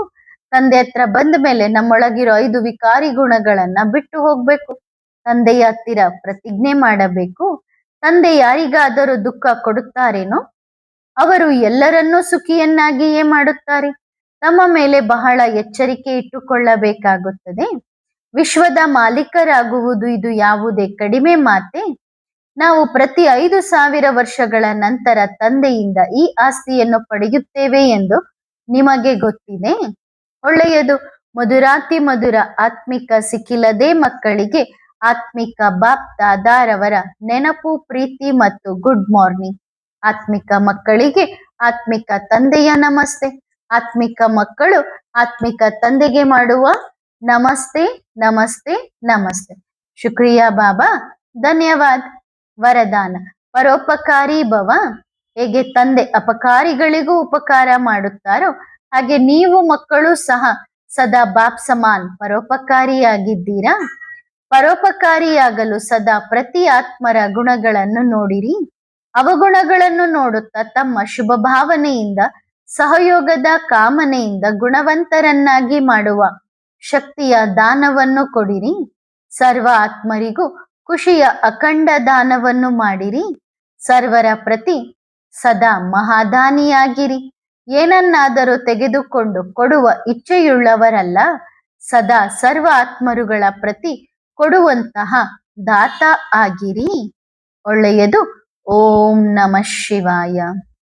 ತಂದೆ ಹತ್ರ ಬಂದ ಮೇಲೆ ನಮ್ಮೊಳಗಿರೋ 5 ವಿಕಾರಿ ಗುಣಗಳನ್ನ ಬಿಟ್ಟು ಹೋಗ್ಬೇಕು. ತಂದೆಯ ಹತ್ತಿರ ಪ್ರತಿಜ್ಞೆ ಮಾಡಬೇಕು. ತಂದೆ ಯಾರಿಗಾದರೂ ದುಃಖ ಕೊಡುತ್ತಾರೇನೋ? ಅವರು ಎಲ್ಲರನ್ನೂ ಸುಖಿಯನ್ನಾಗಿಯೇ ಮಾಡುತ್ತಾರೆ. ತಮ್ಮ ಮೇಲೆ ಬಹಳ ಎಚ್ಚರಿಕೆ ಇಟ್ಟುಕೊಳ್ಳಬೇಕಾಗುತ್ತದೆ. ವಿಶ್ವದ ಮಾಲೀಕರಾಗುವುದು ಇದು ಯಾವುದೇ ಕಡಿಮೆ ಮಾತೆ? ನಾವು ಪ್ರತಿ 5,000 ವರ್ಷಗಳ ನಂತರ ತಂದೆಯಿಂದ ಈ ಆಸ್ತಿಯನ್ನು ಪಡೆಯುತ್ತೇವೆ ಎಂದು ನಿಮಗೆ ಗೊತ್ತಿದೆ. ಒಳ್ಳೆಯದು. ಮಧುರಾತಿ ಮಧುರ ಆತ್ಮಿಕ ಸಿಕ್ಕಿಲ್ಲದೆ ಮಕ್ಕಳಿಗೆ ಆತ್ಮಿಕ ಬಾಪ್ ದಾದಾರವರ ನೆನಪು, ಪ್ರೀತಿ ಮತ್ತು ಗುಡ್ ಮಾರ್ನಿಂಗ್. ಆತ್ಮಿಕ ಮಕ್ಕಳಿಗೆ ಆತ್ಮಿಕ ತಂದೆಯ ನಮಸ್ತೆ. ಆತ್ಮಿಕ ಮಕ್ಕಳು ಆತ್ಮಿಕ ತಂದೆಗೆ ಮಾಡುವ ನಮಸ್ತೆ ನಮಸ್ತೆ ನಮಸ್ತೆ. ಶುಕ್ರಿಯಾ ಬಾಬಾ, ಧನ್ಯವಾದ. ವರದಾನ: ಪರೋಪಕಾರಿ ಭವ. ಹೇಗೆ ತಂದೆ ಅಪಕಾರಿಗಳಿಗೂ ಉಪಕಾರ ಮಾಡುತ್ತಾರೋ ಹಾಗೆ ನೀವು ಮಕ್ಕಳು ಸಹ ಸದಾ ಬಾಪ್ ಸಮಾನ್ ಪರೋಪಕಾರಿಯಾಗಿದ್ದೀರಾ. ಪರೋಪಕಾರಿಯಾಗಲು ಸದಾ ಪ್ರತಿ ಆತ್ಮರ ಗುಣಗಳನ್ನು ನೋಡಿರಿ. ಅವಗುಣಗಳನ್ನು ನೋಡುತ್ತಾ ತಮ್ಮ ಶುಭ ಭಾವನೆಯಿಂದ, ಸಹಯೋಗದ ಕಾಮನೆಯಿಂದ ಗುಣವಂತರನ್ನಾಗಿ ಮಾಡುವ ಶಕ್ತಿಯ ದಾನವನ್ನು ಕೊಡಿರಿ. ಸರ್ವ ಆತ್ಮರಿಗೂ ಖುಷಿಯ ಅಖಂಡ ದಾನವನ್ನು ಮಾಡಿರಿ. ಸರ್ವರ ಪ್ರತಿ ಸದಾ ಮಹಾದಾನಿಯಾಗಿರಿ. ಏನನ್ನಾದರೂ ತೆಗೆದುಕೊಂಡು ಕೊಡುವ ಇಚ್ಛೆಯುಳ್ಳವರಲ್ಲ, ಸದಾ ಸರ್ವ ಆತ್ಮರುಗಳ ಪ್ರತಿ ಕೊಡುವಂತಹ ದಾತ ಆಗಿರಿ. ಒಳ್ಳೆಯದು. ಓಂ ನಮಃ ಶಿವಾಯ.